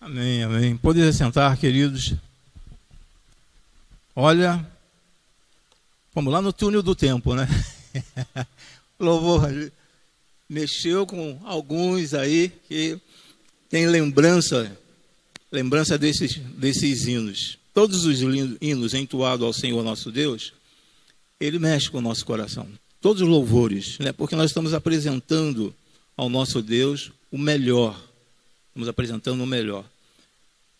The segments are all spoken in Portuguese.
Amém, amém. Podem sentar, queridos. Olha, vamos lá no túnel do tempo, né? O louvor mexeu com alguns aí que tem lembrança desses hinos. Todos os hinos entoados ao Senhor nosso Deus, ele mexe com o nosso coração. Todos os louvores, né? Porque nós estamos apresentando ao nosso Deus o melhor. Estamos apresentando o melhor.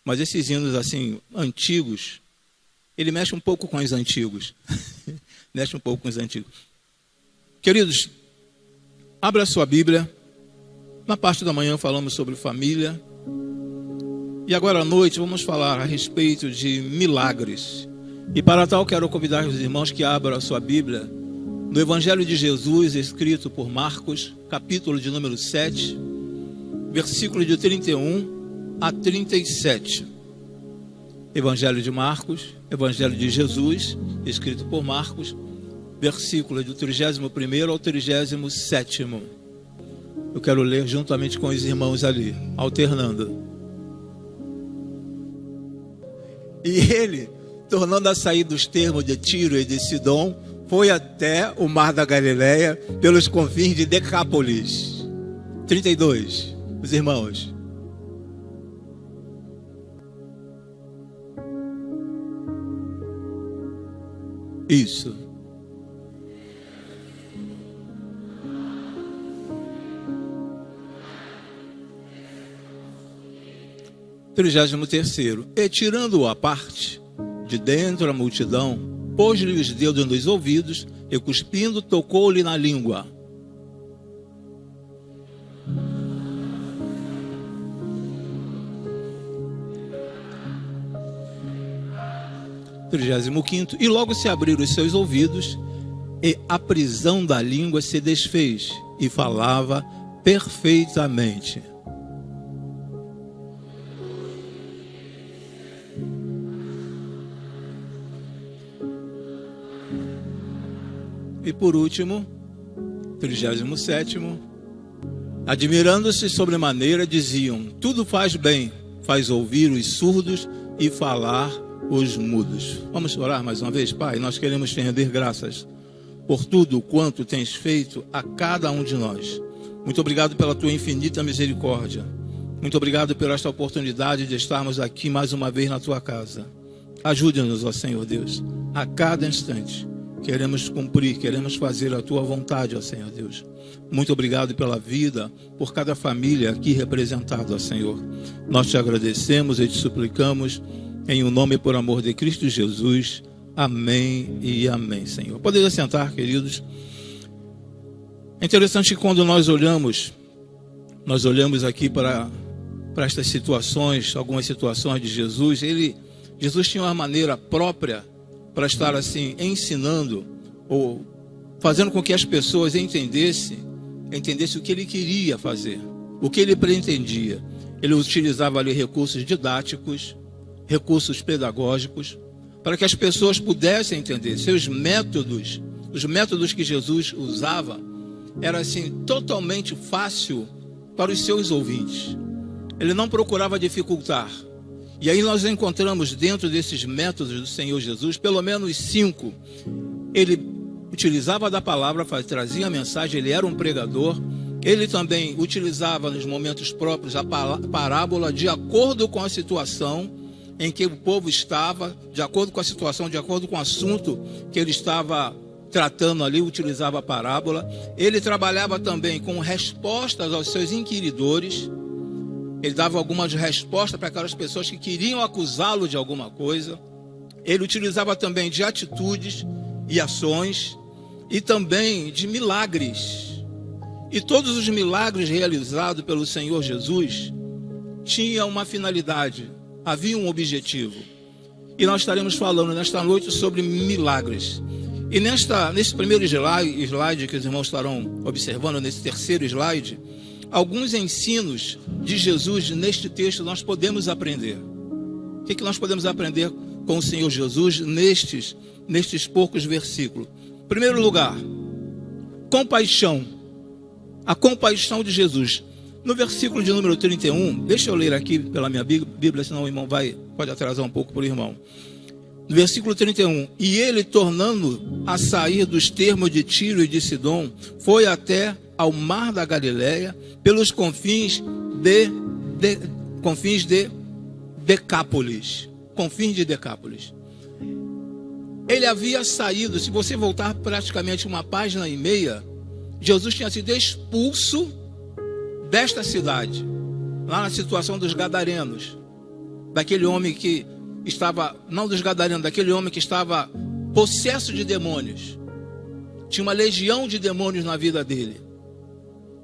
Mas esses hinos assim, antigos, ele mexe um pouco com os antigos. Mexe um pouco com os antigos. Queridos, abra a sua Bíblia. Na parte da manhã falamos sobre família. E agora à noite vamos falar a respeito de milagres. E para tal quero convidar os irmãos que abram a sua Bíblia no Evangelho de Jesus, escrito por Marcos, capítulo de número 7, versículo de 31 a 37. Evangelho de Marcos, Evangelho de Jesus, escrito por Marcos, versículo do 31º ao 37º. Eu quero ler juntamente com os irmãos ali, alternando. E ele, tornando a sair dos termos de Tiro e de Sidom, foi até o mar da Galileia, pelos confins de Decápolis. 32, os irmãos. Isso. Trigésimo terceiro. E tirando-o à parte, de dentro da multidão, pôs-lhe os dedos nos ouvidos e, cuspindo, tocou-lhe na língua. Trigésimo quinto. E logo se abriram os seus ouvidos, e a prisão da língua se desfez, e falava perfeitamente. E por último, 37º, admirando-se sobremaneira, diziam: tudo faz bem, faz ouvir os surdos e falar os mudos. Vamos orar mais uma vez, Pai. Nós queremos te render graças por tudo quanto tens feito a cada um de nós. Muito obrigado pela tua infinita misericórdia. Muito obrigado por esta oportunidade de estarmos aqui mais uma vez na tua casa. Ajude-nos, ó Senhor Deus, a cada instante. Queremos cumprir, queremos fazer a tua vontade, ó Senhor Deus. Muito obrigado pela vida, por cada família aqui representada, ó Senhor. Nós te agradecemos e te suplicamos em o nome e por amor de Cristo Jesus. Amém e amém, Senhor. Podem sentar, queridos. É interessante que quando nós olhamos aqui para estas situações, algumas situações de Jesus, Jesus tinha uma maneira própria para estar assim ensinando ou fazendo com que as pessoas entendessem o que ele queria fazer, o que ele pretendia. Ele utilizava ali recursos didáticos, recursos pedagógicos, para que as pessoas pudessem entender. Seus métodos, os métodos que Jesus usava, era assim totalmente fácil para os seus ouvintes. Ele não procurava dificultar. E aí nós encontramos dentro desses métodos do Senhor Jesus, pelo menos 5. Ele utilizava da palavra, trazia a mensagem, ele era um pregador. Ele também utilizava nos momentos próprios a parábola de acordo com a situação em que o povo estava, de acordo com a situação, de acordo com o assunto que ele estava tratando ali, utilizava a parábola. Ele trabalhava também com respostas aos seus inquiridores. Ele dava algumas respostas para aquelas pessoas que queriam acusá-lo de alguma coisa. Ele utilizava também de atitudes e ações e também de milagres. E todos os milagres realizados pelo Senhor Jesus tinham uma finalidade, havia um objetivo. E nós estaremos falando nesta noite sobre milagres. E nesse primeiro slide que os irmãos estarão observando, nesse terceiro slide, alguns ensinos de Jesus neste texto nós podemos aprender. O que nós podemos aprender com o Senhor Jesus nestes poucos versículos? Em primeiro lugar, compaixão. A compaixão de Jesus. No versículo de número 31, deixa eu ler aqui pela minha Bíblia, senão o irmão pode atrasar um pouco para o irmão. No versículo 31, e ele, tornando a sair dos termos de Tiro e de Sidom, foi até ao mar da Galileia, pelos confins de Decápolis. Confins de Decápolis. Ele havia saído, se você voltar praticamente uma página e meia, Jesus tinha sido expulso desta cidade, lá na situação dos gadarenos, daquele homem que estava, não dos gadarenos, daquele homem que estava possesso de demônios. Tinha uma legião de demônios na vida dele.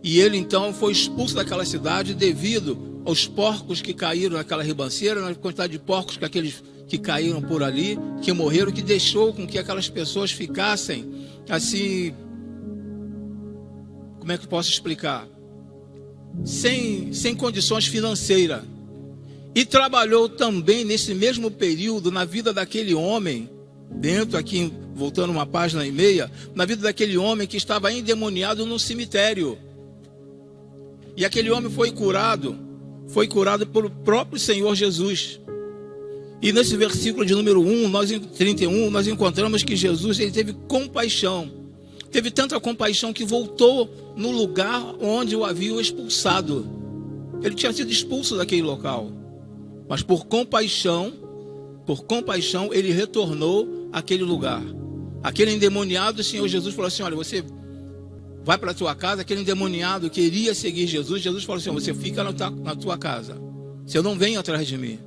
E ele então foi expulso daquela cidade devido aos porcos que caíram naquela ribanceira, na quantidade de porcos que aqueles que caíram por ali, que morreram, que deixou com que aquelas pessoas ficassem assim, como é que eu posso explicar? Sem condições financeiras. E trabalhou também nesse mesmo período na vida daquele homem, dentro aqui, voltando uma página e meia, na vida daquele homem que estava endemoniado num cemitério. E aquele homem foi curado pelo próprio Senhor Jesus. E nesse versículo de número 31, nós encontramos que Jesus, ele teve compaixão. Teve tanta compaixão que voltou no lugar onde o haviam expulsado. Ele tinha sido expulso daquele local. Mas por compaixão, ele retornou àquele lugar. Aquele endemoniado, o Senhor Jesus falou assim, olha, você vai para a tua casa. Aquele endemoniado queria seguir Jesus. Jesus falou assim, você fica na tua casa. Você não vem atrás de mim.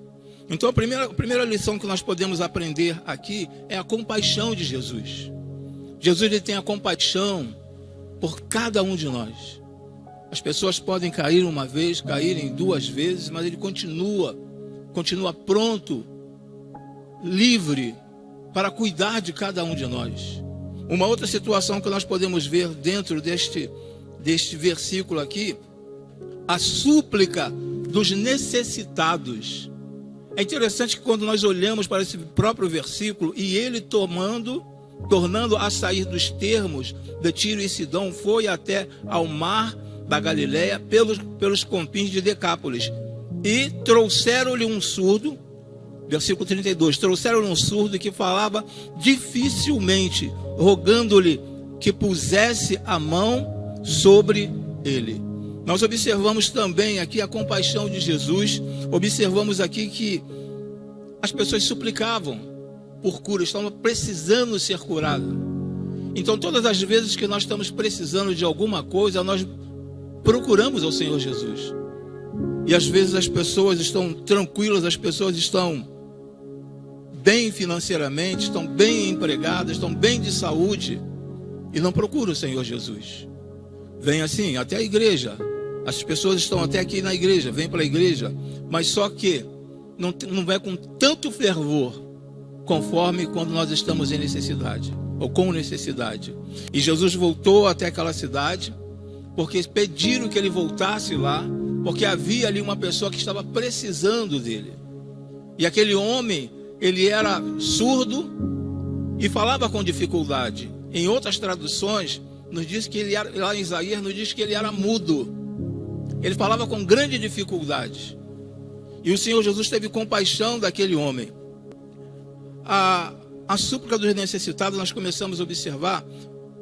Então a primeira lição que nós podemos aprender aqui é a compaixão de Jesus. Jesus, ele tem a compaixão por cada um de nós. As pessoas podem cair uma vez, caírem duas vezes, mas ele continua pronto, livre, para cuidar de cada um de nós. Uma outra situação que nós podemos ver dentro deste versículo aqui, a súplica dos necessitados. É interessante que quando nós olhamos para esse próprio versículo, e ele tornando a sair dos termos de Tiro e Sidom, foi até ao mar da Galileia, pelos confins de Decápolis, e trouxeram-lhe um surdo, versículo 32, trouxeram-lhe um surdo que falava dificilmente, rogando-lhe que pusesse a mão sobre ele. Nós observamos também aqui a compaixão de Jesus. Observamos aqui que as pessoas suplicavam por cura, estavam precisando ser curadas. Então todas as vezes que nós estamos precisando de alguma coisa, nós procuramos ao Senhor Jesus. E às vezes as pessoas estão tranquilas, as pessoas estão bem financeiramente, estão bem empregadas, estão bem de saúde e não procuram o Senhor Jesus. Vem assim, até a igreja. As pessoas estão até aqui na igreja, vêm para a igreja, mas só que não vai com tanto fervor conforme quando nós estamos em necessidade, ou com necessidade. E Jesus voltou até aquela cidade, porque pediram que ele voltasse lá, porque havia ali uma pessoa que estava precisando dele. E aquele homem, ele era surdo e falava com dificuldade. Em outras traduções, nos diz que ele era, lá em Isaías, nos diz que ele era mudo. Ele falava com grande dificuldade. E o Senhor Jesus teve compaixão daquele homem. A súplica dos necessitados nós começamos a observar.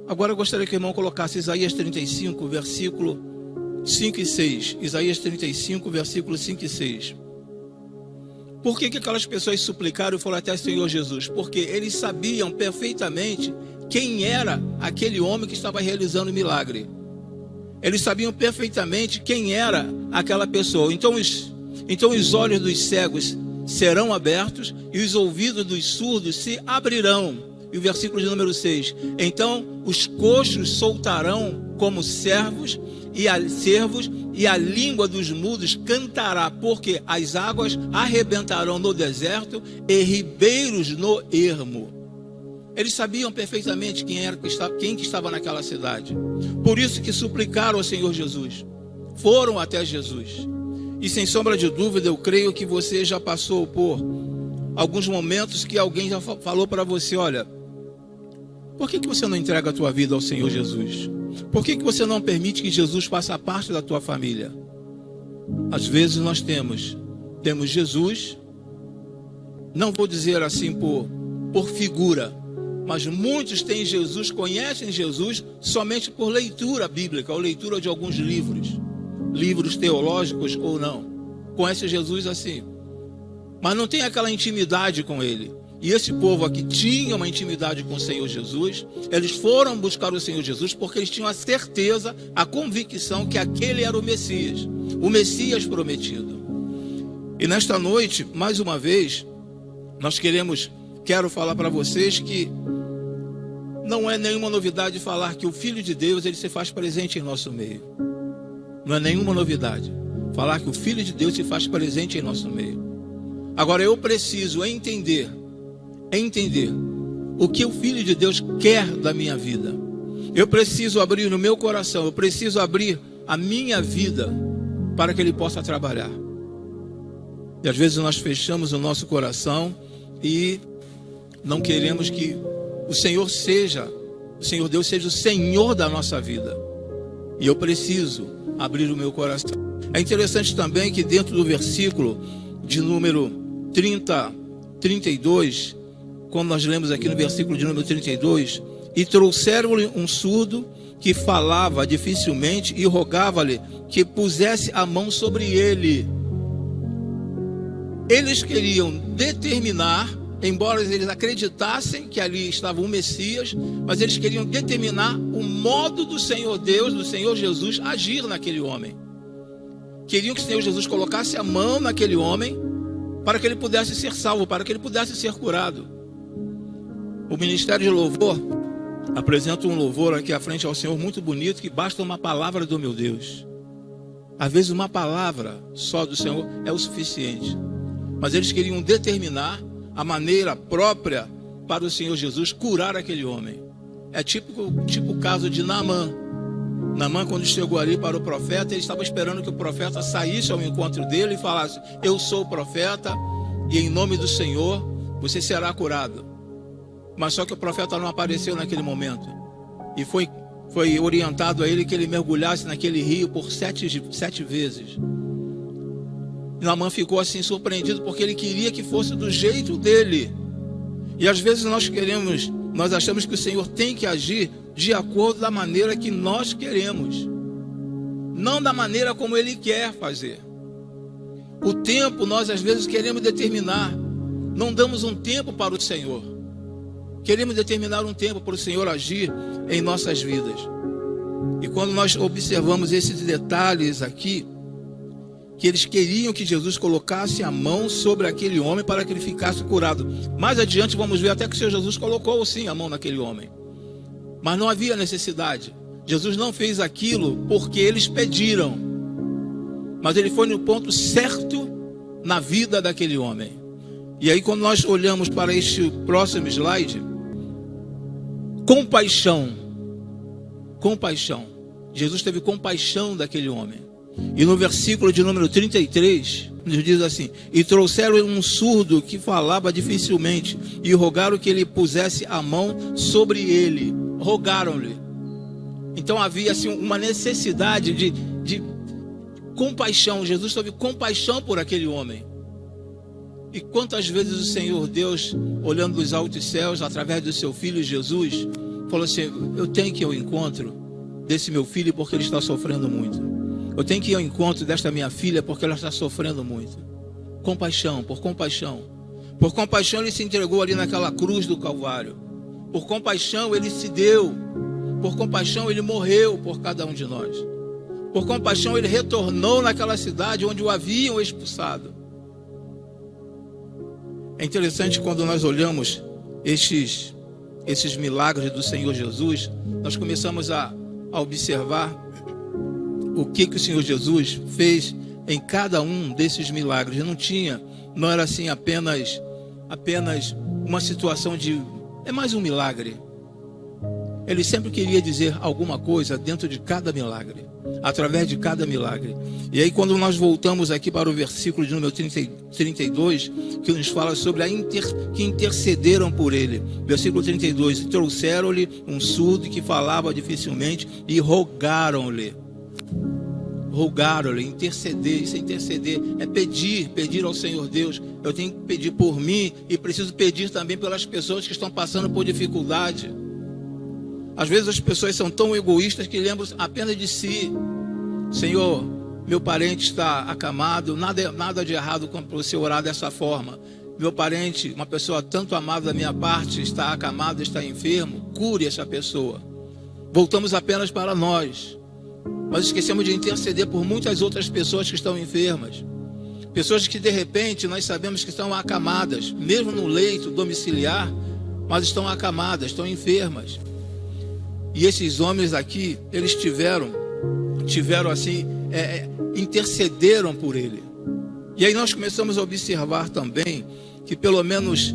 Agora eu gostaria que o irmão colocasse Isaías 35, versículo 5 e 6. Isaías 35, versículo 5 e 6. Por que aquelas pessoas suplicaram e foram até o Senhor Jesus? Porque eles sabiam perfeitamente quem era aquele homem que estava realizando o milagre. Eles sabiam perfeitamente quem era aquela pessoa. Então os olhos dos cegos serão abertos e os ouvidos dos surdos se abrirão. E o versículo de número 6. Então os coxos soltarão como servos e a língua dos mudos cantará, porque as águas arrebentarão no deserto e ribeiros no ermo. Eles sabiam perfeitamente quem que estava naquela cidade. Por isso que suplicaram ao Senhor Jesus. Foram até Jesus. E sem sombra de dúvida, eu creio que você já passou por alguns momentos que alguém já falou para você, olha, por que você não entrega a tua vida ao Senhor Jesus? Por que você não permite que Jesus faça parte da tua família? Às vezes nós temos Jesus, não vou dizer assim por figura, mas muitos têm Jesus, conhecem Jesus somente por leitura bíblica, ou leitura de alguns livros teológicos ou não. Conhece Jesus assim, mas não tem aquela intimidade com Ele. E esse povo aqui tinha uma intimidade com o Senhor Jesus. Eles foram buscar o Senhor Jesus porque eles tinham a certeza, a convicção que aquele era o Messias prometido. E nesta noite, mais uma vez, quero falar para vocês que não é nenhuma novidade falar que o Filho de Deus, ele se faz presente em nosso meio. Não é nenhuma novidade falar que o Filho de Deus se faz presente em nosso meio. Agora eu preciso entender o que o Filho de Deus quer da minha vida. Eu preciso abrir no meu coração, eu preciso abrir a minha vida para que Ele possa trabalhar. E às vezes nós fechamos o nosso coração e não queremos que o Senhor Deus seja o Senhor da nossa vida. E eu preciso abrir o meu coração. É interessante também que dentro do versículo de número 32, quando nós lemos aqui no versículo de número 32, e trouxeram-lhe um surdo que falava dificilmente e rogava-lhe que pusesse a mão sobre ele. Eles queriam determinar, embora eles acreditassem que ali estava o Messias, mas eles queriam determinar o modo do Senhor Deus, do Senhor Jesus, agir naquele homem. Queriam que o Senhor Jesus colocasse a mão naquele homem para que ele pudesse ser salvo, para que ele pudesse ser curado. O Ministério de Louvor apresenta um louvor aqui à frente ao Senhor muito bonito, que basta uma palavra do meu Deus. Às vezes uma palavra só do Senhor é o suficiente. Mas eles queriam determinar a maneira própria para o Senhor Jesus curar aquele homem. É tipo o caso de Naamã. Naamã, quando chegou ali para o profeta, ele estava esperando que o profeta saísse ao encontro dele e falasse: eu sou o profeta e em nome do Senhor você será curado. Mas só que o profeta não apareceu naquele momento. E foi orientado a ele que ele mergulhasse naquele rio por sete vezes. E Naamã ficou assim surpreendido, porque ele queria que fosse do jeito dele. E às vezes nós achamos que o Senhor tem que agir de acordo da maneira que nós queremos, não da maneira como Ele quer fazer. O tempo nós às vezes queremos determinar, não damos um tempo para o Senhor. Queremos determinar um tempo para o Senhor agir em nossas vidas. E quando nós observamos esses detalhes aqui, que eles queriam que Jesus colocasse a mão sobre aquele homem para que ele ficasse curado. Mais adiante vamos ver até que o Senhor Jesus colocou sim a mão naquele homem. Mas não havia necessidade. Jesus não fez aquilo porque eles pediram. Mas ele foi no ponto certo na vida daquele homem. E aí quando nós olhamos para este próximo slide, compaixão. Jesus teve compaixão daquele homem. E no versículo de número 33, nos diz assim: e trouxeram um surdo que falava dificilmente, e rogaram que ele pusesse a mão sobre ele. Rogaram-lhe. Então havia assim uma necessidade de compaixão. Jesus teve compaixão por aquele homem. E quantas vezes o Senhor Deus, olhando dos altos céus, através do seu Filho Jesus, falou assim: eu tenho que ir ao encontro desse meu filho porque ele está sofrendo muito. Eu tenho que ir ao encontro desta minha filha porque ela está sofrendo muito. Compaixão, por compaixão. Por compaixão ele se entregou ali naquela cruz do Calvário. Por compaixão ele se deu. Por compaixão ele morreu por cada um de nós. Por compaixão ele retornou naquela cidade onde o haviam expulsado. É interessante quando nós olhamos esses milagres do Senhor Jesus, nós começamos a observar o que o Senhor Jesus fez em cada um desses milagres. Não era assim apenas uma situação de é mais um milagre. Ele sempre queria dizer alguma coisa dentro de cada milagre, através de cada milagre. E aí quando nós voltamos aqui para o versículo de número 32, que nos fala sobre que intercederam por ele. Versículo 32, trouxeram-lhe um surdo que falava dificilmente e rogaram-lhe. rogar-lhe, interceder. Isso é interceder, é pedir ao Senhor Deus. Eu tenho que pedir por mim e preciso pedir também pelas pessoas que estão passando por dificuldade. Às vezes as pessoas são tão egoístas que lembram apenas de si. Senhor, meu parente está acamado, nada de errado com você orar dessa forma. Meu parente, uma pessoa tanto amada da minha parte, está acamado, está enfermo, cure essa pessoa. Voltamos apenas para nós. Nós esquecemos de interceder por muitas outras pessoas que estão enfermas. Pessoas que de repente nós sabemos que estão acamadas, mesmo no leito domiciliar, mas estão acamadas, estão enfermas. E esses homens aqui, eles tiveram assim, intercederam por ele. E aí nós começamos a observar também que pelo menos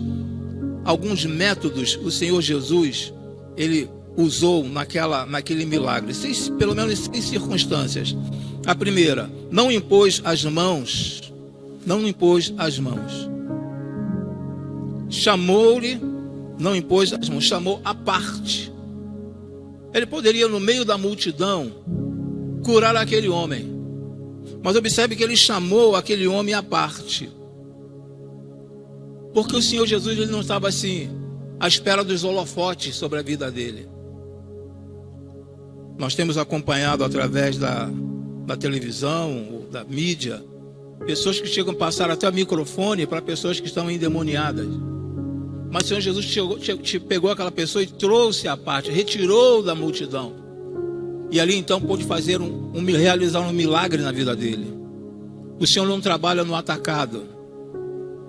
alguns métodos o Senhor Jesus, ele usou naquele milagre. Pelo menos 6 circunstâncias. A primeira, não impôs as mãos. Chamou-lhe, não impôs as mãos, chamou à parte. Ele poderia, no meio da multidão, curar aquele homem. Mas observe que ele chamou aquele homem à parte. Porque o Senhor Jesus, ele não estava assim, à espera dos holofotes sobre a vida dele. Nós temos acompanhado através da televisão, da mídia, pessoas que chegam a passar até o microfone para pessoas que estão endemoniadas. Mas o Senhor Jesus pegou aquela pessoa e trouxe à parte, retirou da multidão. E ali então pôde fazer realizar um milagre na vida dele. O Senhor não trabalha no atacado.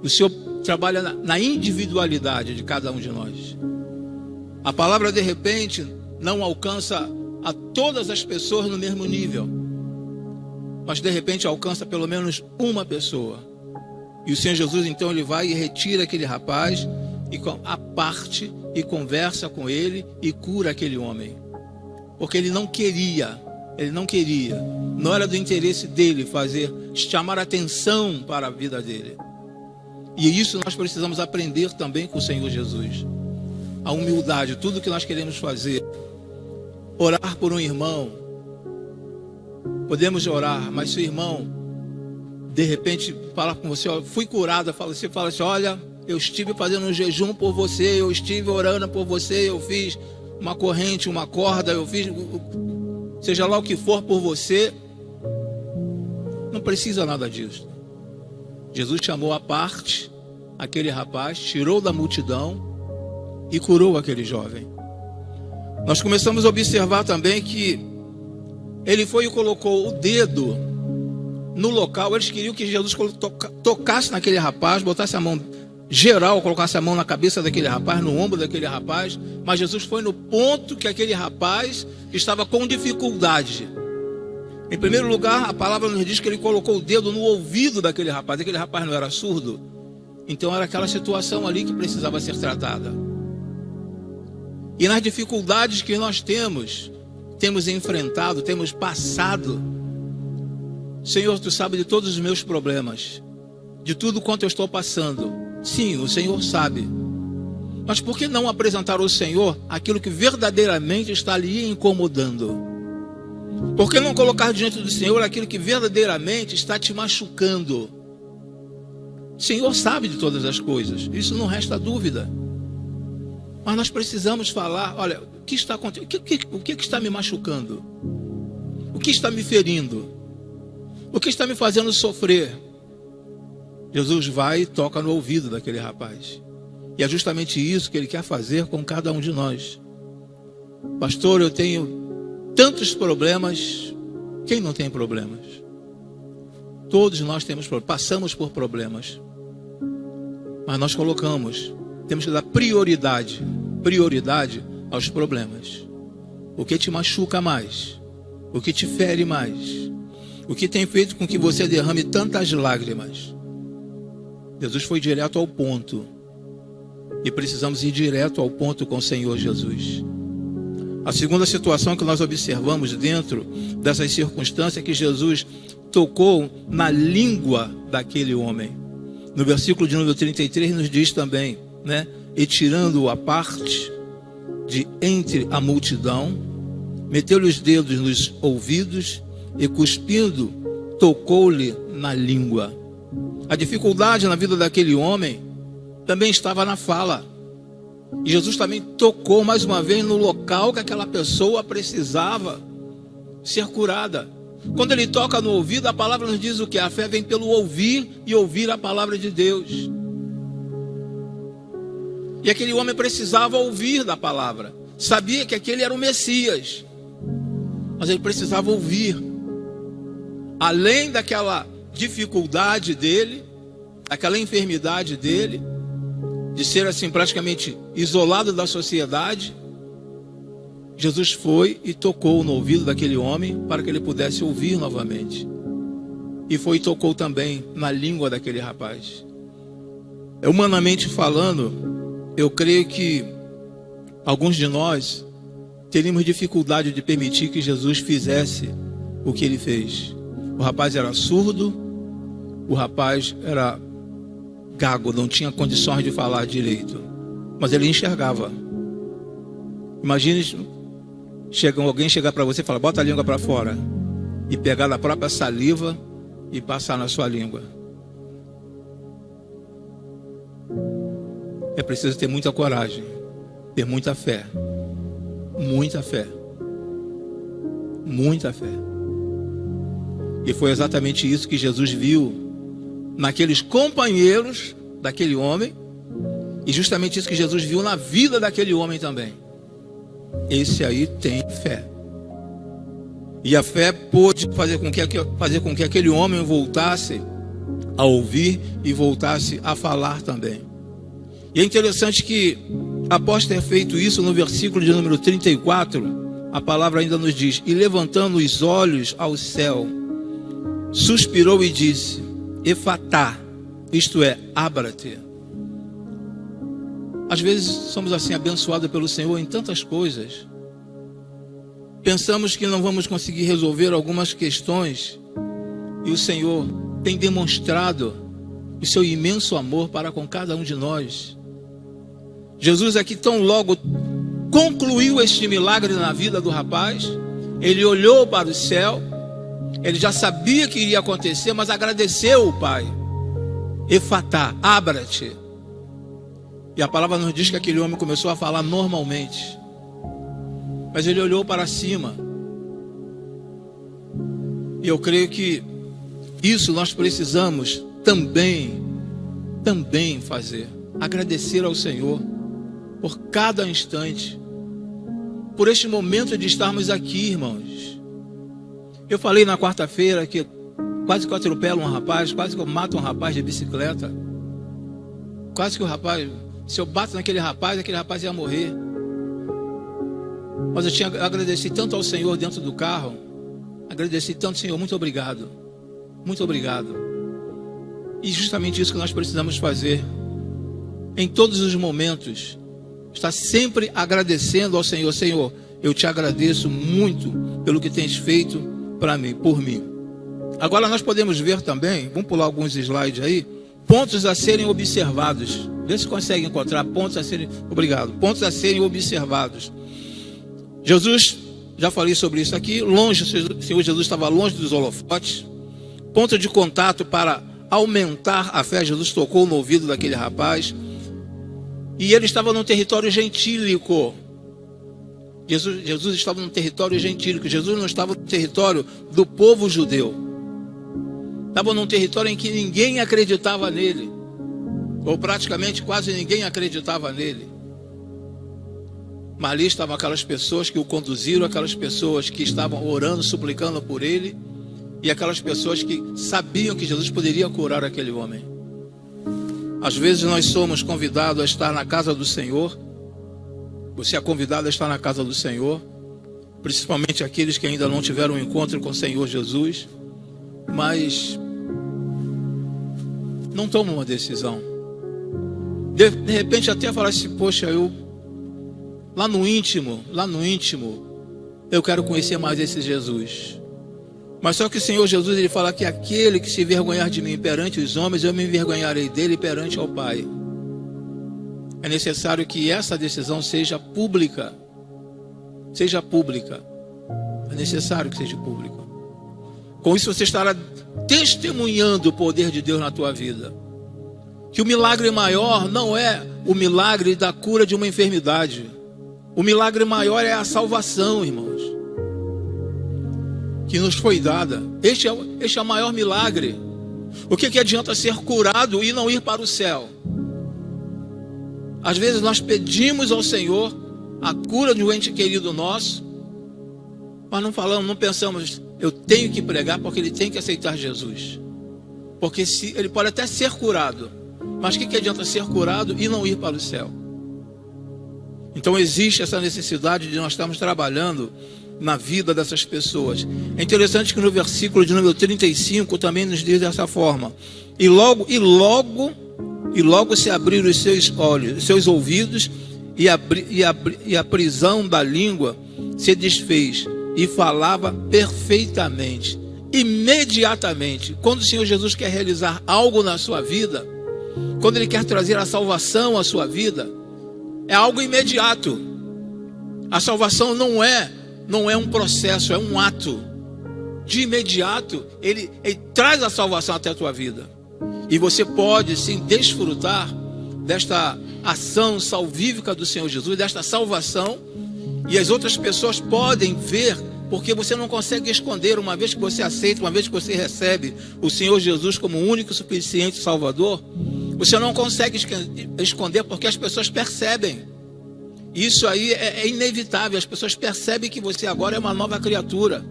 O Senhor trabalha na individualidade de cada um de nós. A palavra de repente não alcança a todas as pessoas no mesmo nível. Mas de repente alcança pelo menos uma pessoa. E o Senhor Jesus então ele vai e retira aquele rapaz e a parte e conversa com ele e cura aquele homem. Porque ele não queria, não era do interesse dele chamar atenção para a vida dele. E isso nós precisamos aprender também com o Senhor Jesus. A humildade, tudo que nós queremos fazer. Orar por um irmão. Podemos orar, mas se o irmão, de repente, falar com você, fui curada, você fala assim, olha, eu estive fazendo um jejum por você, eu estive orando por você, eu fiz uma corrente, uma corda, eu fiz, seja lá o que for por você, não precisa nada disso. Jesus chamou à parte aquele rapaz, tirou da multidão e curou aquele jovem. Nós começamos a observar também que ele foi e colocou o dedo no local. Eles queriam que Jesus tocasse naquele rapaz, botasse a mão geral, colocasse a mão na cabeça daquele rapaz, no ombro daquele rapaz, mas Jesus foi no ponto que aquele rapaz estava com dificuldade. Em primeiro lugar, a palavra nos diz que ele colocou o dedo no ouvido daquele rapaz. Aquele rapaz não era surdo, então era aquela situação ali que precisava ser tratada. E nas dificuldades que nós temos enfrentado, temos passado, Senhor, Tu sabes de todos os meus problemas, de tudo quanto eu estou passando. Sim, o Senhor sabe. Mas por que não apresentar ao Senhor aquilo que verdadeiramente está lhe incomodando? Por que não colocar diante do Senhor aquilo que verdadeiramente está te machucando? O Senhor sabe de todas as coisas, isso não resta dúvida. Mas nós precisamos falar, olha, o que está acontecendo? O que está me machucando? O que está me ferindo? O que está me fazendo sofrer? Jesus vai e toca no ouvido daquele rapaz. E é justamente isso que Ele quer fazer com cada um de nós. Pastor, eu tenho tantos problemas. Quem não tem problemas? Todos nós temos problemas, passamos por problemas. Mas nós temos que dar prioridade aos problemas. O que te machuca mais? O que te fere mais? O que tem feito com que você derrame tantas lágrimas? Jesus foi direto ao ponto. E precisamos ir direto ao ponto com o Senhor Jesus. A segunda situação que nós observamos dentro dessas circunstâncias é que Jesus tocou na língua daquele homem. No versículo de número 33 nos diz também, né? E tirando-o à parte de entre a multidão, meteu-lhe os dedos nos ouvidos e cuspindo, tocou-lhe na língua. A dificuldade na vida daquele homem também estava na fala. E Jesus também tocou mais uma vez no local que aquela pessoa precisava ser curada. Quando ele toca no ouvido, a palavra nos diz o que? A fé vem pelo ouvir e ouvir a palavra de Deus. E aquele homem precisava ouvir da palavra. Sabia que aquele era o Messias, mas ele precisava ouvir. Além daquela dificuldade dele, aquela enfermidade dele, de ser assim praticamente isolado da sociedade, Jesus foi e tocou no ouvido daquele homem para que ele pudesse ouvir novamente. E foi e tocou também na língua daquele rapaz. Humanamente falando, eu creio que alguns de nós teríamos dificuldade de permitir que Jesus fizesse o que ele fez. O rapaz era surdo, o rapaz era gago, não tinha condições de falar direito, mas ele enxergava. Imagine alguém chegar para você e falar: bota a língua para fora, e pegar da própria saliva e passar na sua língua. É preciso ter muita coragem, ter muita fé, muita fé, muita fé. E foi exatamente isso que Jesus viu naqueles companheiros daquele homem, e justamente isso que Jesus viu na vida daquele homem também. Esse aí tem fé. E a fé pôde fazer com que aquele homem voltasse a ouvir e voltasse a falar também. E é interessante que, após ter feito isso, no versículo de número 34, a palavra ainda nos diz: e levantando os olhos ao céu, suspirou e disse: Efatá, isto é, abra-te. Às vezes somos assim abençoados pelo Senhor em tantas coisas. Pensamos que não vamos conseguir resolver algumas questões, e o Senhor tem demonstrado o seu imenso amor para com cada um de nós. Jesus aqui tão logo concluiu este milagre na vida do rapaz, ele olhou para o céu, ele já sabia que iria acontecer, mas agradeceu o Pai. Efatá, abra-te. E a palavra nos diz que aquele homem começou a falar normalmente, mas ele olhou para cima. E eu creio que isso nós precisamos também fazer. Agradecer ao Senhor por cada instante, por este momento de estarmos aqui, irmãos. Eu falei na quarta-feira que quase que eu atropelo um rapaz, quase que eu mato um rapaz de bicicleta. Quase que o rapaz, se eu bato naquele rapaz ia morrer. Mas eu agradeci tanto ao Senhor dentro do carro. Agradeci tanto, Senhor, muito obrigado. Muito obrigado. E justamente isso que nós precisamos fazer em todos os momentos. Estar sempre agradecendo ao Senhor. Senhor, eu te agradeço muito pelo que tens feito para mim, por mim. Agora nós podemos ver também, vamos pular alguns slides aí, pontos a serem observados. Vê se consegue encontrar pontos a serem, obrigado, pontos a serem observados. Jesus, já falei sobre isso aqui, longe, o Senhor Jesus estava longe dos holofotes. Ponto de contato para aumentar a fé, Jesus tocou no ouvido daquele rapaz. E ele estava num território gentílico. Jesus estava num território gentílico. Jesus não estava no território do povo judeu. Estava num território em que ninguém acreditava nele. Ou praticamente quase ninguém acreditava nele. Mas ali estavam aquelas pessoas que o conduziram, aquelas pessoas que estavam orando, suplicando por ele, e aquelas pessoas que sabiam que Jesus poderia curar aquele homem. Às vezes nós somos convidados a estar na casa do Senhor. Você é convidado a estar na casa do Senhor, principalmente aqueles que ainda não tiveram um encontro com o Senhor Jesus, mas não tomam uma decisão. De repente até falar assim: poxa, eu lá no íntimo, eu quero conhecer mais esse Jesus. Mas só que o Senhor Jesus, ele fala que aquele que se envergonhar de mim perante os homens, eu me envergonharei dele perante ao Pai. É necessário que essa decisão seja pública. É necessário que seja pública. Com isso você estará testemunhando o poder de Deus na tua vida. Que o milagre maior não é o milagre da cura de uma enfermidade. O milagre maior é a salvação, irmãos, que nos foi dada. Este é o maior milagre. O que adianta ser curado e não ir para o céu? Às vezes nós pedimos ao Senhor a cura de um ente querido nosso, mas não falamos, não pensamos, eu tenho que pregar porque ele tem que aceitar Jesus. Porque ele pode até ser curado, mas o que adianta ser curado e não ir para o céu? Então existe essa necessidade de nós estarmos trabalhando na vida dessas pessoas. É interessante que no versículo de número 35 também nos diz dessa forma: e logo se abriram os seus olhos, os seus ouvidos, e a prisão da língua se desfez, e falava perfeitamente. Imediatamente, quando o Senhor Jesus quer realizar algo na sua vida, quando Ele quer trazer a salvação à sua vida, é algo imediato. A salvação não é um processo, é um ato. De imediato, ele traz a salvação até a tua vida. E você pode sim desfrutar desta ação salvífica do Senhor Jesus, desta salvação, e as outras pessoas podem ver, porque você não consegue esconder. Uma vez que você aceita, uma vez que você recebe o Senhor Jesus como o único e suficiente Salvador, você não consegue esconder, porque as pessoas percebem. Isso aí é inevitável. As pessoas percebem que você agora é uma nova criatura.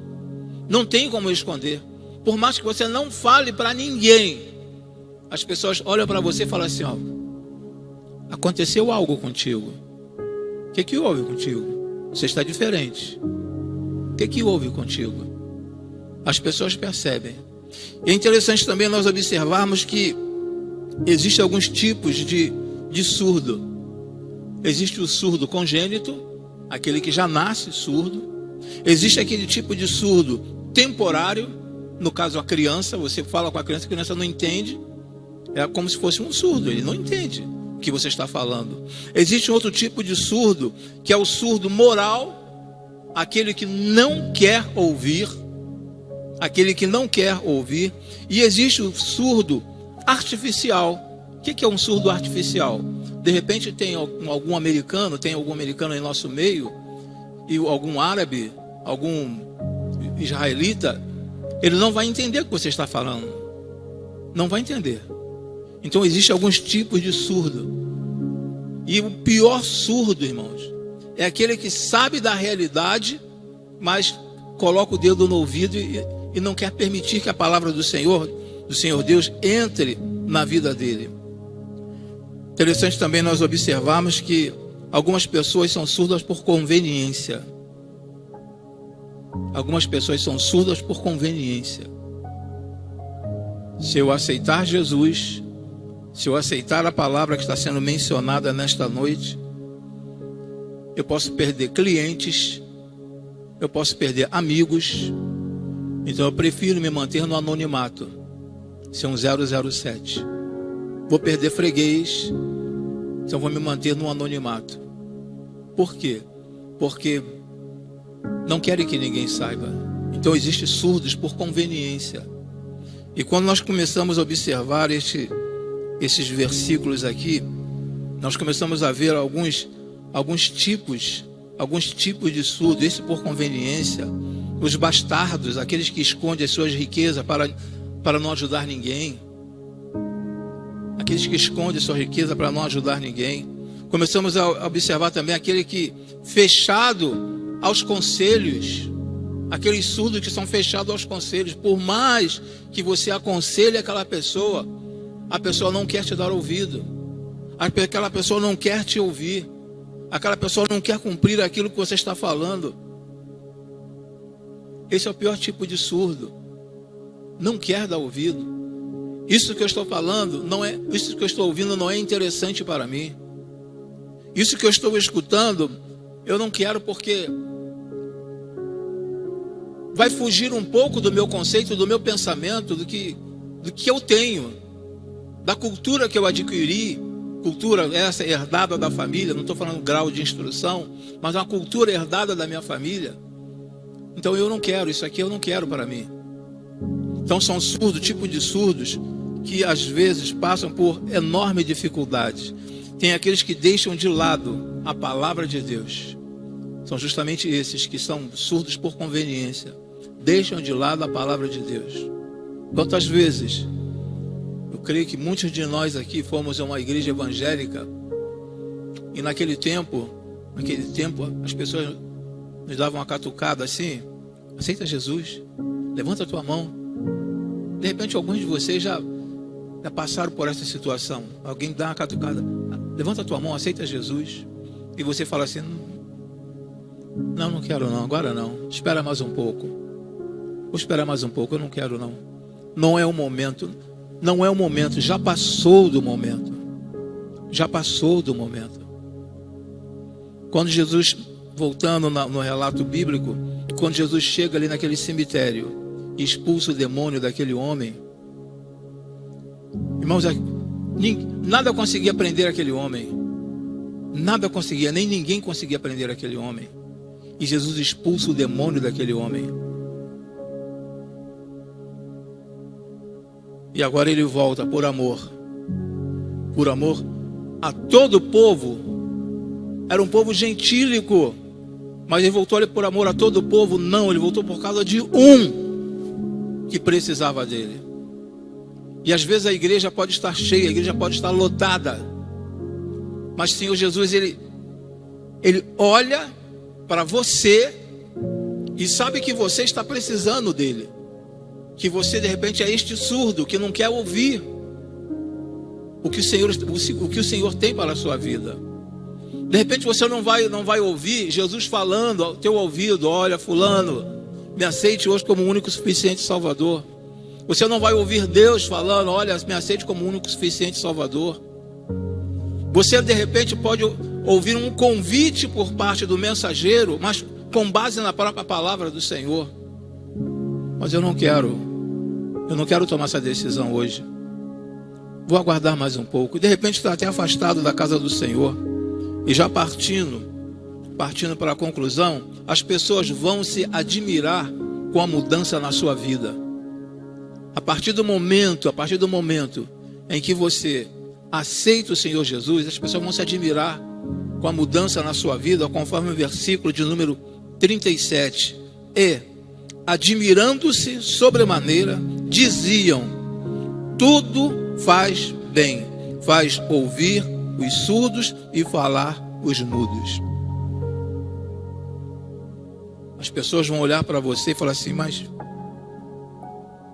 Não tem como esconder. Por mais que você não fale para ninguém, as pessoas olham para você e falam assim: ó, aconteceu algo contigo. O que houve contigo? Você está diferente. O que houve contigo? As pessoas percebem. E é interessante também nós observarmos que existem alguns tipos de surdo. Existe o surdo congênito, aquele que já nasce surdo. Existe aquele tipo de surdo temporário, no caso a criança, você fala com a criança não entende, é como se fosse um surdo, ele não entende o que você está falando. Existe um outro tipo de surdo, que é o surdo moral, aquele que não quer ouvir, e existe o surdo artificial. O que é um surdo artificial? De repente tem algum americano em nosso meio, e algum árabe, algum israelita, ele não vai entender o que você está falando. Não vai entender. Então existem alguns tipos de surdo. E o pior surdo, irmãos, é aquele que sabe da realidade, mas coloca o dedo no ouvido e não quer permitir que a palavra do Senhor Deus, entre na vida dele. Interessante também nós observarmos que algumas pessoas são surdas por conveniência. Algumas pessoas são surdas por conveniência. Se eu aceitar Jesus, se eu aceitar a palavra que está sendo mencionada nesta noite, eu posso perder clientes, eu posso perder amigos. Então eu prefiro me manter no anonimato, ser um 007. Vou perder freguês, então vou me manter no anonimato. Por quê? Porque não querem que ninguém saiba. Então existem surdos por conveniência. E quando nós começamos a observar esses versículos aqui, nós começamos a ver alguns tipos de surdo. Esse por conveniência, os bastardos, aqueles que escondem as suas riquezas para não ajudar ninguém. Aqueles que escondem sua riqueza para não ajudar ninguém. Começamos a observar também aquele que fechado aos conselhos, aqueles surdos que são fechados aos conselhos. Por mais que você aconselhe aquela pessoa, a pessoa não quer te dar ouvido, aquela pessoa não quer te ouvir, aquela pessoa não quer cumprir aquilo que você está falando. Esse é o pior tipo de surdo. Não quer dar ouvido. Isso que eu estou falando isso que eu estou ouvindo não é interessante para mim. Isso que eu estou escutando, eu não quero, porque vai fugir um pouco do meu conceito, do meu pensamento, do que eu tenho, da cultura que eu adquiri. Cultura essa herdada da família, não estou falando grau de instrução, mas uma cultura herdada da minha família. Então eu não quero, isso aqui eu não quero para mim. Então são surdos, tipo de surdos, que às vezes passam por enorme dificuldade. Tem aqueles que deixam de lado a palavra de Deus. São justamente esses que são surdos por conveniência. Deixam de lado a palavra de Deus. Quantas vezes, eu creio que muitos de nós aqui fomos a uma igreja evangélica e naquele tempo as pessoas nos davam uma catucada assim: aceita Jesus, levanta a tua mão. De repente alguns de vocês já passaram por essa situação. Alguém dá uma catucada: levanta a tua mão, aceita Jesus. E você fala assim: não quero não, agora não, espera mais um pouco. Vou esperar mais um pouco, eu não quero não. Não é o momento, já passou do momento. Já passou do momento. Quando Jesus, voltando no relato bíblico, quando Jesus chega ali naquele cemitério e expulsa o demônio daquele homem, irmãos, nada conseguia prender aquele homem. Nada conseguia, nem ninguém conseguia prender aquele homem. E Jesus expulsa o demônio daquele homem. E agora ele volta por amor a todo o povo. Era um povo gentílico, mas ele voltou ali por amor a todo o povo? Não, ele voltou por causa de um que precisava dele. E às vezes a igreja pode estar cheia, a igreja pode estar lotada, mas o Senhor Jesus, ele olha para você e sabe que você está precisando dele. Que você de repente é este surdo que não quer ouvir o que o Senhor tem para a sua vida. De repente você não vai ouvir Jesus falando ao teu ouvido: olha, fulano, me aceite hoje como o único e suficiente Salvador. Você não vai ouvir Deus falando: olha, me aceite como o único e suficiente Salvador. Você de repente pode ouvir um convite por parte do mensageiro, mas com base na própria palavra do Senhor. Mas eu não quero tomar essa decisão hoje. Vou aguardar mais um pouco. E de repente está até afastado da casa do Senhor. E já partindo para a conclusão, as pessoas vão se admirar com a mudança na sua vida. A partir do momento em que você aceita o Senhor Jesus, as pessoas vão se admirar com a mudança na sua vida, conforme o versículo de número 37. E, admirando-se sobremaneira, diziam: tudo faz bem, faz ouvir os surdos e falar os mudos. As pessoas vão olhar para você e falar assim: mas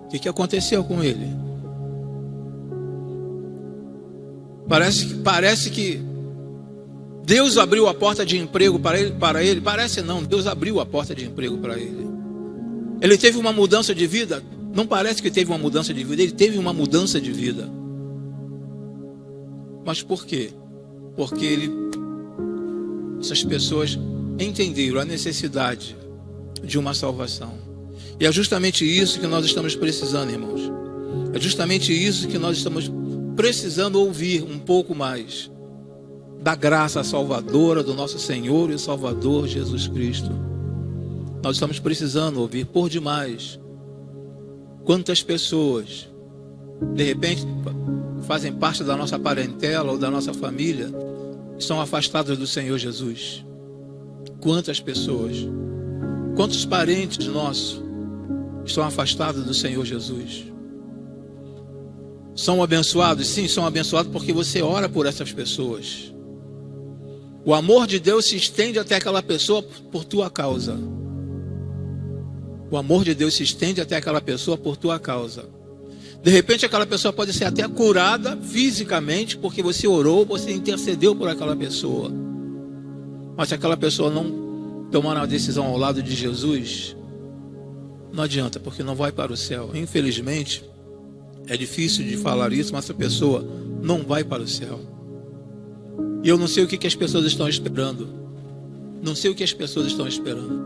o que aconteceu com ele? Parece que Deus abriu a porta de emprego para ele. Parece não, Deus abriu a porta de emprego para ele. Ele teve uma mudança de vida. Não parece que teve uma mudança de vida, ele teve uma mudança de vida. Mas por quê? Porque essas pessoas entenderam a necessidade de uma salvação. E é justamente isso que nós estamos precisando, irmãos. É justamente isso que nós estamos precisando ouvir um pouco mais da graça salvadora do nosso Senhor e Salvador Jesus Cristo. Nós estamos precisando ouvir por demais. Quantas pessoas, de repente, fazem parte da nossa parentela ou da nossa família, estão afastadas do Senhor Jesus? Quantas pessoas, quantos parentes nossos estão afastados do Senhor Jesus? São abençoados? Sim, são abençoados porque você ora por essas pessoas. O amor de Deus se estende até aquela pessoa por tua causa. O amor de Deus se estende até aquela pessoa por tua causa. De repente aquela pessoa pode ser até curada fisicamente, porque você orou, você intercedeu por aquela pessoa. Mas se aquela pessoa não tomar uma decisão ao lado de Jesus, não adianta, porque não vai para o céu. Infelizmente, é difícil de falar isso, mas essa pessoa não vai para o céu. E eu não sei o que as pessoas estão esperando. Não sei o que as pessoas estão esperando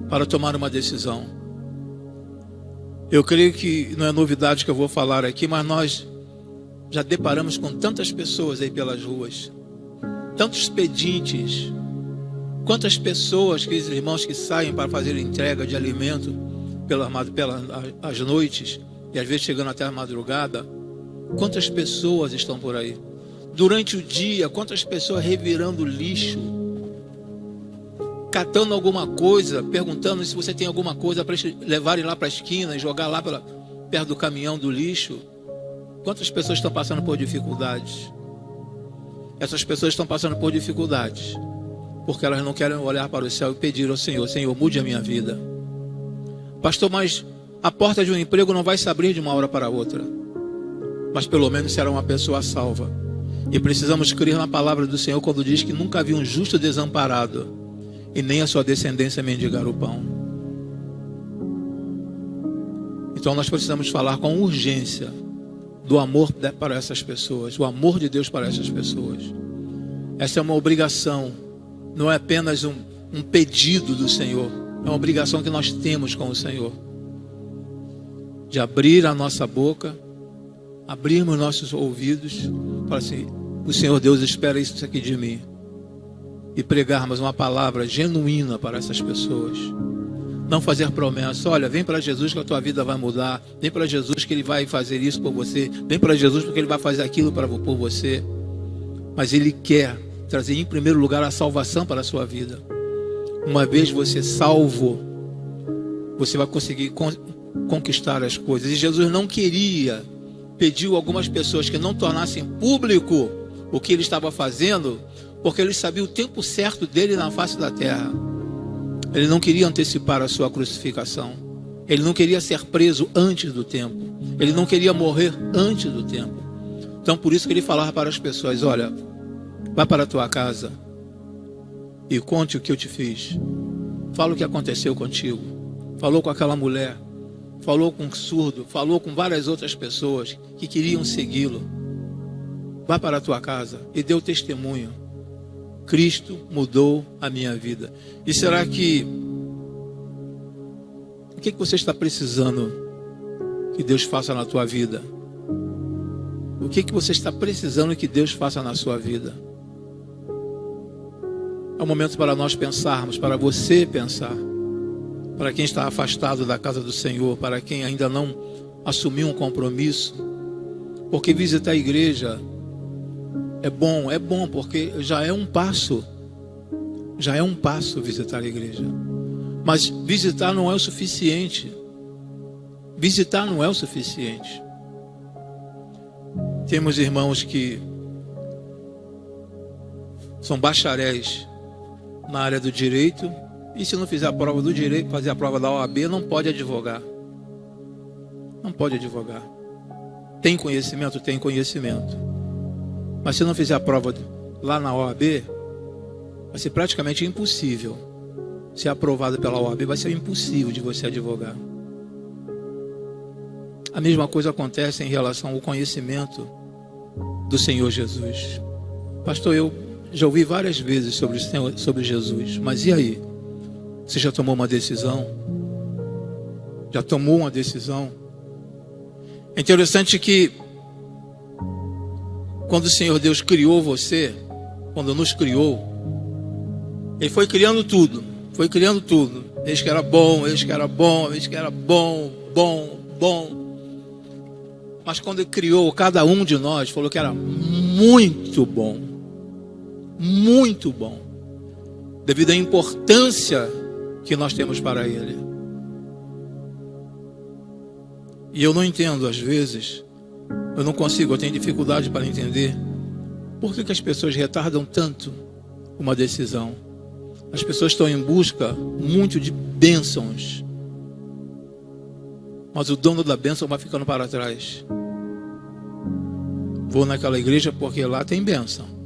para tomar uma decisão. Eu creio que não é novidade que eu vou falar aqui, mas nós já deparamos com tantas pessoas aí pelas ruas, tantos pedintes, quantas pessoas, aqueles irmãos que saem para fazer entrega de alimento pelas noites, e às vezes chegando até a madrugada, quantas pessoas estão por aí? Durante o dia, quantas pessoas revirando lixo, catando alguma coisa, perguntando se você tem alguma coisa para levarem lá para a esquina e jogar lá perto do caminhão do lixo. Quantas pessoas estão passando por dificuldades? Essas pessoas estão passando por dificuldades porque elas não querem olhar para o céu e pedir ao Senhor: Senhor, mude a minha vida. Pastor, mas a porta de um emprego não vai se abrir de uma hora para outra, mas pelo menos será uma pessoa salva. E precisamos crer na palavra do Senhor quando diz que nunca havia um justo desamparado e nem a sua descendência mendigar o pão. Então nós precisamos falar com urgência do amor para essas pessoas, o amor de Deus para essas pessoas. Essa é uma obrigação, não é apenas um pedido do Senhor, é uma obrigação que nós temos com o Senhor, de abrir a nossa boca, abrirmos nossos ouvidos, para assim, o Senhor Deus espera isso aqui de mim, e pregarmos uma palavra genuína para essas pessoas. Não fazer promessa: olha, vem para Jesus que a tua vida vai mudar, vem para Jesus que Ele vai fazer isso por você, vem para Jesus porque Ele vai fazer aquilo por você. Mas Ele quer trazer em primeiro lugar a salvação para a sua vida. Uma vez você salvo, você vai conseguir conquistar as coisas. E Jesus não queria, pediu a algumas pessoas que não tornassem público o que Ele estava fazendo, porque Ele sabia o tempo certo dele na face da terra. Ele não queria antecipar a sua crucificação. Ele não queria ser preso antes do tempo. Ele não queria morrer antes do tempo. Então por isso que Ele falava para as pessoas: olha, vai para a tua casa e conte o que eu te fiz. Fala o que aconteceu contigo. Falou com aquela mulher, falou com um surdo, falou com várias outras pessoas que queriam segui-lo. Vai para a tua casa e dê o testemunho: Cristo mudou a minha vida. E será que o que você está precisando que Deus faça na tua vida? O que você está precisando que Deus faça na sua vida? É um momento para nós pensarmos, para você pensar, para quem está afastado da casa do Senhor, para quem ainda não assumiu um compromisso, porque visitar a igreja é bom porque já é um passo visitar a igreja. Mas visitar não é o suficiente. Visitar não é o suficiente. Temos irmãos que são bacharéis na área do direito, e se não fizer a prova do direito, fazer a prova da OAB, não pode advogar. Não pode advogar. Tem conhecimento? Tem conhecimento. Mas se não fizer a prova lá na OAB, vai ser praticamente impossível. Se é aprovado pela OAB, vai ser impossível de você advogar. A mesma coisa acontece em relação ao conhecimento do Senhor Jesus. Pastor, eu já ouvi várias vezes sobre Jesus, mas e aí? Você já tomou uma decisão? Já tomou uma decisão? É interessante que quando o Senhor Deus criou você, quando nos criou, Ele foi criando tudo. Foi criando tudo. Eis que era bom, eis que era bom, eis que era bom. Mas quando Ele criou cada um de nós, falou que era muito bom. Muito bom. Devido à importância que nós temos para Ele. E eu não entendo, às vezes, eu não consigo, eu tenho dificuldade para entender por que as pessoas retardam tanto uma decisão. As pessoas estão em busca muito de bênçãos, mas o dono da bênção vai ficando para trás. Vou naquela igreja porque lá tem bênção.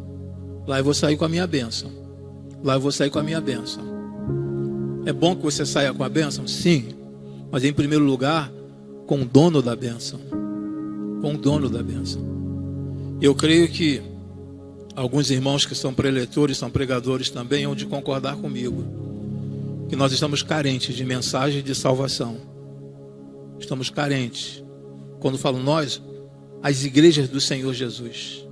Lá eu vou sair com a minha bênção. Lá eu vou sair com a minha bênção. É bom que você saia com a bênção? Sim. Mas em primeiro lugar, com o dono da bênção. Com o dono da bênção. Eu creio que alguns irmãos que são preletores, são pregadores também, hão de concordar comigo. Que nós estamos carentes de mensagem de salvação. Estamos carentes. Quando falo nós, as igrejas do Senhor Jesus.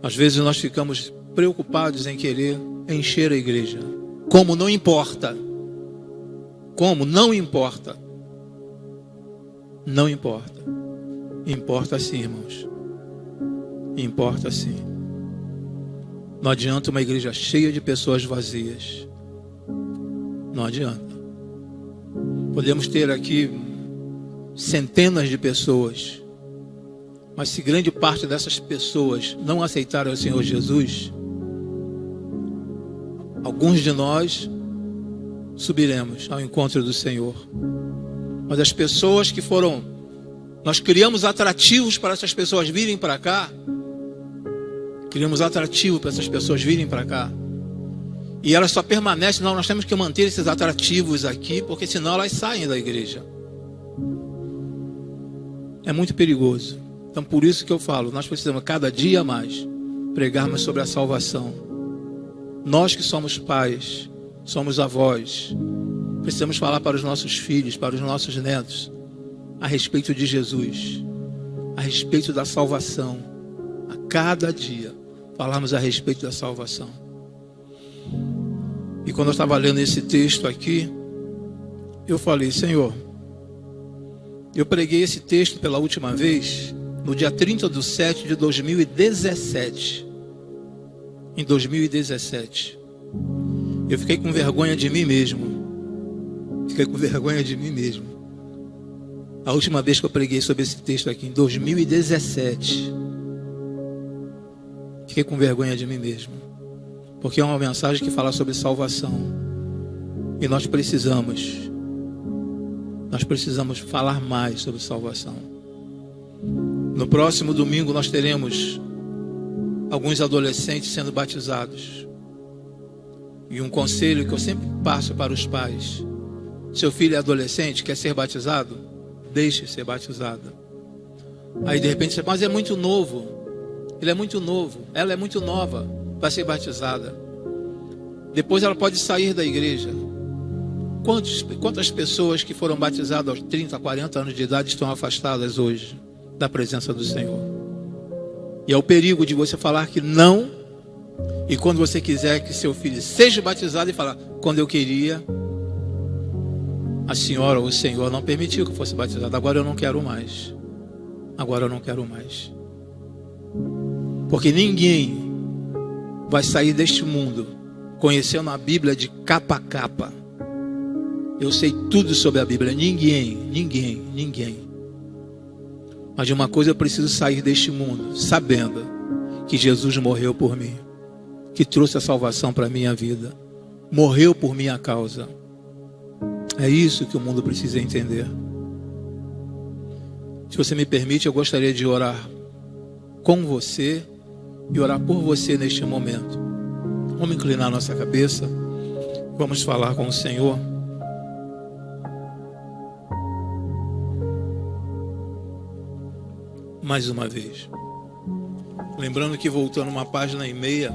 Às vezes nós ficamos preocupados em querer encher a igreja. Como não importa. Como não importa. Não importa. Importa sim, irmãos. Importa sim. Não adianta uma igreja cheia de pessoas vazias. Não adianta. Podemos ter aqui centenas de pessoas, mas se grande parte dessas pessoas não aceitarem o Senhor Jesus, alguns de nós subiremos ao encontro do Senhor. Mas as pessoas que foram, nós criamos atrativos para essas pessoas virem para cá. Criamos atrativo para essas pessoas virem para cá. E elas só permanecem, não, nós temos que manter esses atrativos aqui, porque senão elas saem da igreja. É muito perigoso. Então por isso que eu falo, nós precisamos cada dia mais pregarmos sobre a salvação. Nós que somos pais, somos avós, precisamos falar para os nossos filhos, para os nossos netos, a respeito de Jesus, a respeito da salvação. A cada dia falarmos a respeito da salvação. E quando eu estava lendo esse texto aqui, eu falei, Senhor, eu preguei esse texto pela última vez no dia 30/7 de 2017. Em 2017. Eu fiquei com vergonha de mim mesmo. Fiquei com vergonha de mim mesmo. A última vez que eu preguei sobre esse texto aqui, em 2017. Fiquei com vergonha de mim mesmo. Porque é uma mensagem que fala sobre salvação. E nós precisamos falar mais sobre salvação. No próximo domingo nós teremos alguns adolescentes sendo batizados. E um conselho que eu sempre passo para os pais: seu filho é adolescente, quer ser batizado? Deixe ser batizado. Aí de repente você, mas é muito novo. Ele é muito novo, ela é muito nova para ser batizada. Depois ela pode sair da igreja. Quantas pessoas que foram batizadas aos 30, 40 anos de idade estão afastadas hoje da presença do Senhor? E é o perigo de você falar que não, e quando você quiser que seu filho seja batizado, e falar, quando eu queria, a senhora ou o Senhor não permitiu que eu fosse batizado, agora eu não quero mais. Agora eu não quero mais. Porque ninguém vai sair deste mundo conhecendo a Bíblia de capa a capa. Eu sei tudo sobre a Bíblia. Ninguém. Mas de uma coisa eu preciso sair deste mundo, sabendo que Jesus morreu por mim, que trouxe a salvação para a minha vida, morreu por minha causa. É isso que o mundo precisa entender. Se você me permite, eu gostaria de orar com você e orar por você neste momento. Vamos inclinar nossa cabeça, vamos falar com o Senhor. Mais uma vez, lembrando que, voltando uma página e meia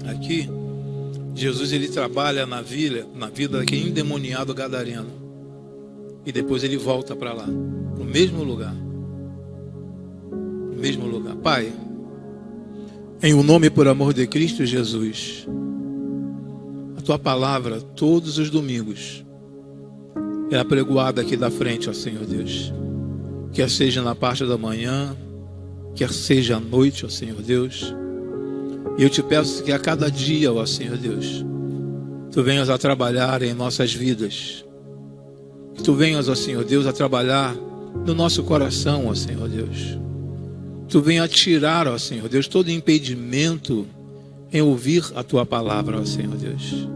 aqui, Jesus ele trabalha na vida daquele endemoniado gadareno, e depois ele volta para lá, para o mesmo lugar. Pai, em o nome e por amor de Cristo Jesus, a tua palavra todos os domingos é apregoada aqui da frente, ó Senhor Deus, quer seja na parte da manhã, quer seja à noite, ó Senhor Deus. E eu te peço que a cada dia, ó Senhor Deus, tu venhas a trabalhar em nossas vidas, que tu venhas, ó Senhor Deus, a trabalhar no nosso coração, ó Senhor Deus. Tu venha tirar, ó Senhor Deus, todo impedimento em ouvir a tua palavra, ó Senhor Deus.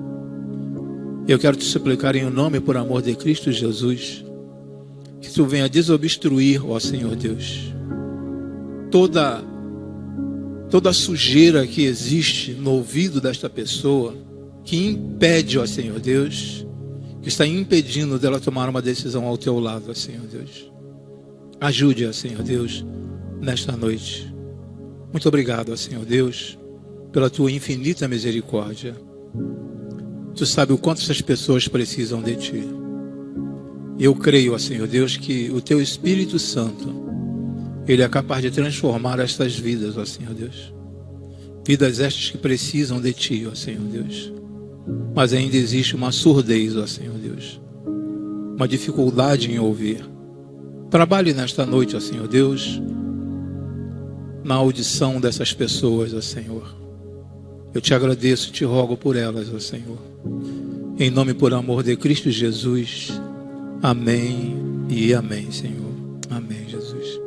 Eu quero te suplicar em nome e por amor de Cristo Jesus, que tu venha desobstruir, ó Senhor Deus, toda sujeira que existe no ouvido desta pessoa, que impede, ó Senhor Deus, que está impedindo dela tomar uma decisão ao teu lado, ó Senhor Deus. Ajude, ó Senhor Deus, nesta noite. Muito obrigado, ó Senhor Deus, pela tua infinita misericórdia. Tu sabe o quanto essas pessoas precisam de ti. Eu creio, ó Senhor Deus, que o teu Espírito Santo, ele é capaz de transformar estas vidas, ó Senhor Deus. Vidas estas que precisam de ti, ó Senhor Deus. Mas ainda existe uma surdez, ó Senhor Deus. Uma dificuldade em ouvir. Trabalhe nesta noite, ó Senhor Deus, na audição dessas pessoas, ó Senhor. Eu te agradeço e te rogo por elas, ó Senhor. Em nome e por amor de Cristo Jesus. Amém e amém, Senhor. Amém, Jesus.